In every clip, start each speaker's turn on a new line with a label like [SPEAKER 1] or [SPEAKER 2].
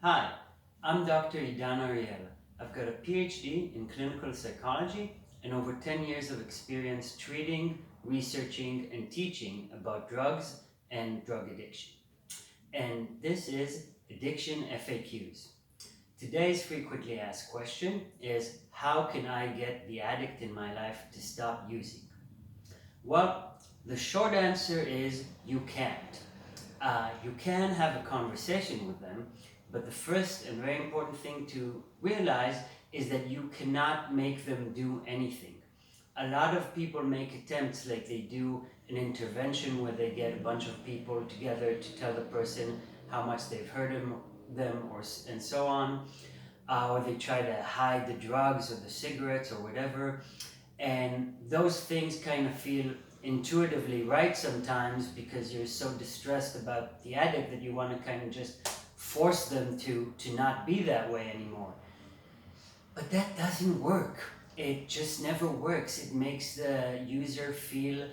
[SPEAKER 1] Hi, I'm Dr. Idan Ariel. I've got a PhD in clinical psychology and over 10 years of experience treating, researching, and teaching about drugs and drug addiction. And this is Addiction FAQs. Today's frequently asked question is, how can I get the addict in my life to stop using? Well, the short answer is you can't. You can have a conversation with them, but the first and very important thing to realize is that you cannot make them do anything. A lot of people make attempts, like they do an intervention where they get a bunch of people together to tell the person how much they've hurt them and so on, or they try to hide the drugs or the cigarettes or whatever. And those things kind of feel intuitively right sometimes because you're so distressed about the addict that you want to kind of just force them to not be that way anymore. But that doesn't work. It just never works. It makes the user feel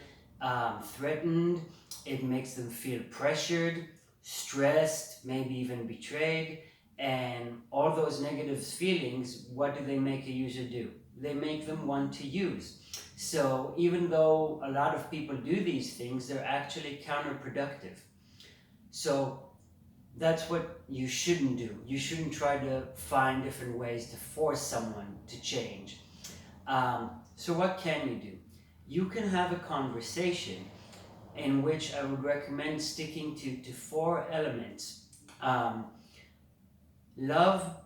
[SPEAKER 1] threatened. It makes them feel pressured, stressed, maybe even betrayed. And all those negative feelings, what do they make a user do? They make them want to use. So even though a lot of people do these things, they're actually counterproductive. So that's what you shouldn't do. You shouldn't try to find different ways to force someone to change. So what can you do? You can have a conversation in which I would recommend sticking to four elements. Love,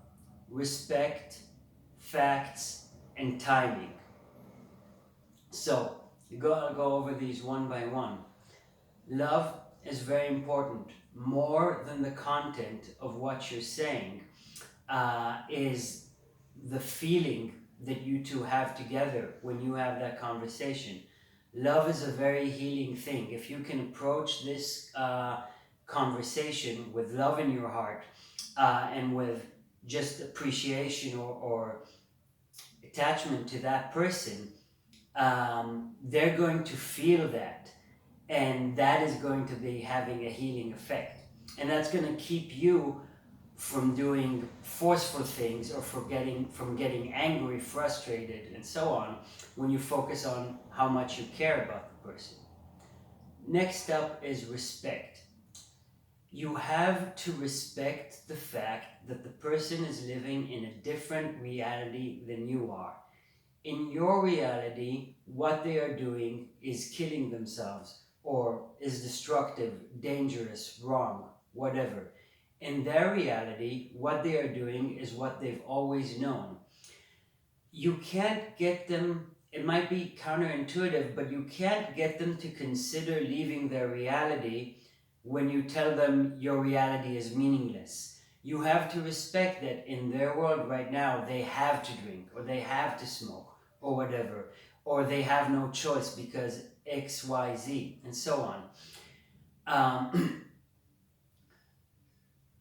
[SPEAKER 1] respect, facts, and timing. So I'll go over these one by one. Love is very important. More than the content of what you're saying is the feeling that you two have together when you have that conversation. Love is a very healing thing. If you can approach this conversation with love in your heart and with just appreciation or attachment to that person, they're going to feel that, and that is going to be having a healing effect, and that's going to keep you from doing forceful things or from getting angry, frustrated, and so on when you focus on how much you care about the person. Next up is respect. You have to respect the fact that the person is living in a different reality than you are. In your reality, what they are doing is killing themselves or is destructive, dangerous, wrong, whatever. In their reality, what they are doing is what they've always known. You can't get them, it might be counterintuitive, but you can't get them to consider leaving their reality when you tell them your reality is meaningless. You have to respect that in their world right now, they have to drink or they have to smoke or whatever, or they have no choice because X, Y, Z, and so on.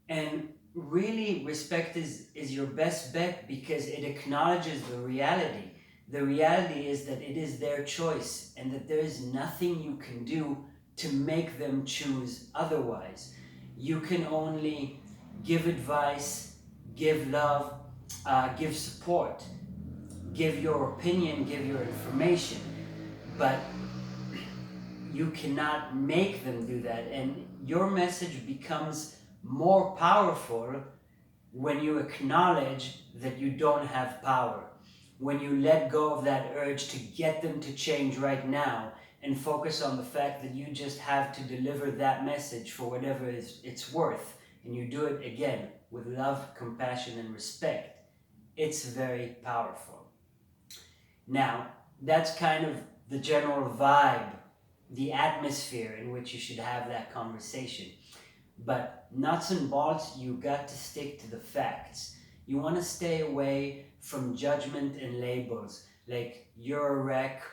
[SPEAKER 1] And really, respect is your best bet because it acknowledges the reality. The reality is that it is their choice and that there is nothing you can do to make them choose otherwise. You can only give advice, give love, give support, give your opinion, give your information, but you cannot make them do that. And your message becomes more powerful when you acknowledge that you don't have power, when you let go of that urge to get them to change right now and focus on the fact that you just have to deliver that message for whatever it's worth, and you do it again with love, compassion, and respect. It's very powerful. Now, that's kind of the general vibe, the atmosphere in which you should have that conversation. But nuts and bolts, you got to stick to the facts. You want to stay away from judgment and labels like you're a wreck,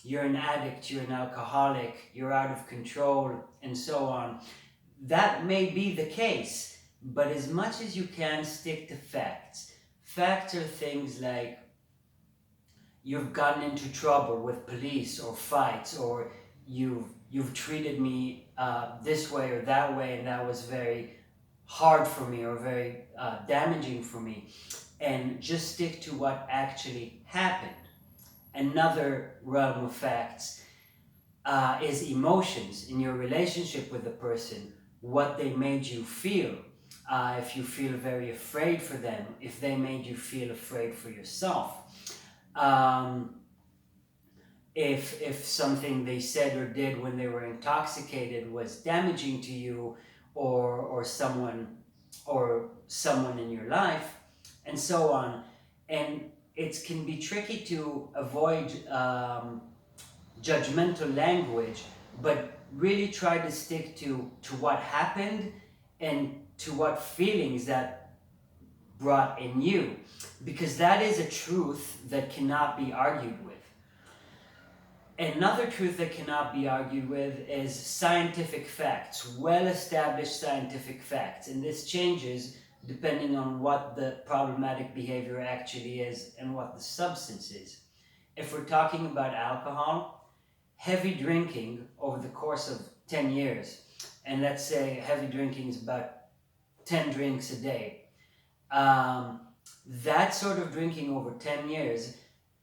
[SPEAKER 1] you're an addict, you're an alcoholic, you're out of control, and so on. That may be the case, but as much as you can, stick to facts. Facts are things like you've gotten into trouble with police or fights, or you've treated me this way or that way, and that was very hard for me or very damaging for me, and just stick to what actually happened. Another realm of facts is emotions in your relationship with the person, what they made you feel. If you feel very afraid for them, if they made you feel afraid for yourself. Um, if something they said or did when they were intoxicated was damaging to you, or someone in your life, and so on. And it can be tricky to avoid judgmental language, but really try to stick to what happened and to what feelings that brought in you, because that is a truth that cannot be argued with. Another truth that cannot be argued with is scientific facts, well-established scientific facts, and this changes depending on what the problematic behavior actually is and what the substance is. If we're talking about alcohol, heavy drinking over the course of 10 years, and let's say heavy drinking is about 10 drinks a day, that sort of drinking over 10 years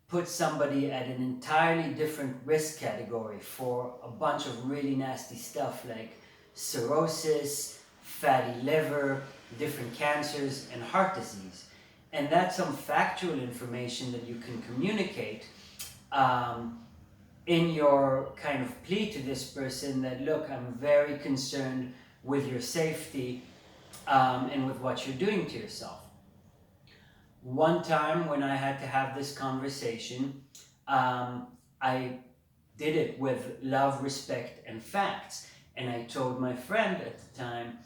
[SPEAKER 1] puts somebody at an entirely different risk category for a bunch of really nasty stuff like cirrhosis, fatty liver, different cancers, and heart disease. And that's some factual information that you can communicate in your kind of plea to this person that, look, I'm very concerned with your safety and with what you're doing to yourself. One time when I had to have this conversation, I did it with love, respect, and facts. And I told my friend at the time,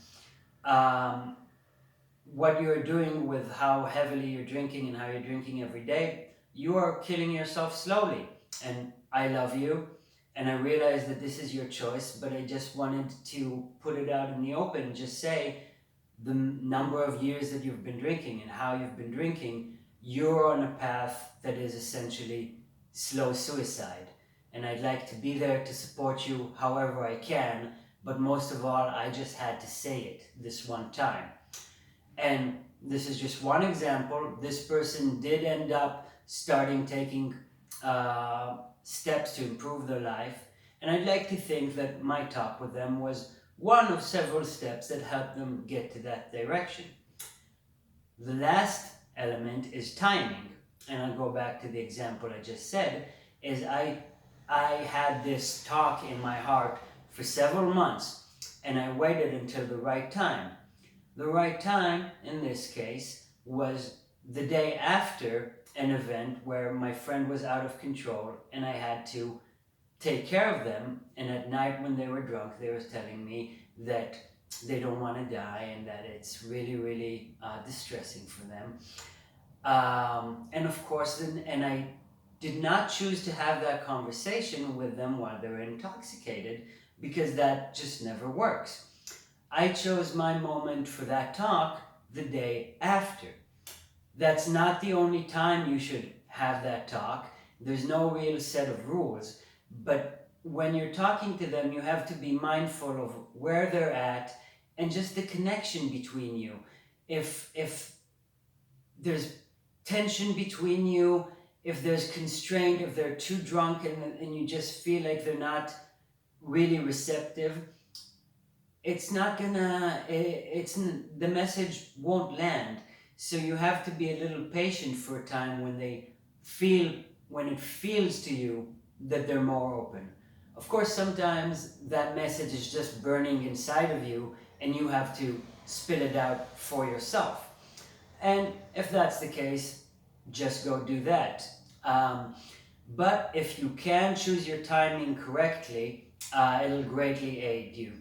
[SPEAKER 1] what you're doing with how heavily you're drinking and how you're drinking every day, you are killing yourself slowly. And I love you, and I realize that this is your choice, but I just wanted to put it out in the open and just say, the number of years that you've been drinking and how you've been drinking, you're on a path that is essentially slow suicide. And I'd like to be there to support you however I can, but most of all, I just had to say it this one time. And this is just one example. This person did end up taking steps to improve their life. And I'd like to think that my talk with them was one of several steps that help them get to that direction. The last element is timing, and I'll go back to the example I just said, is I had this talk in my heart for several months, and I waited until the right time. The right time, in this case, was the day after an event where my friend was out of control, and I had to take care of them, and at night when they were drunk, they were telling me that they don't want to die and that it's really, really distressing for them. And of course, and I did not choose to have that conversation with them while they were intoxicated, because that just never works. I chose my moment for that talk the day after. That's not the only time you should have that talk. There's no real set of rules. But when you're talking to them, you have to be mindful of where they're at and just the connection between you. If there's tension between you, if there's constraint, if they're too drunk and you just feel like they're not really receptive, the message won't land. So you have to be a little patient for a time when it feels to you that they're more open. Of course, sometimes that message is just burning inside of you and you have to spit it out for yourself. And if that's the case, just go do that. But if you can choose your timing correctly, it'll greatly aid you.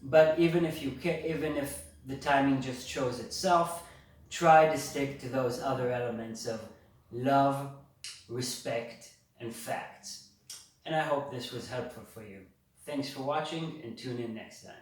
[SPEAKER 1] But even if the timing just shows itself, try to stick to those other elements of love, respect, and facts. And I hope this was helpful for you. Thanks for watching, and tune in next time.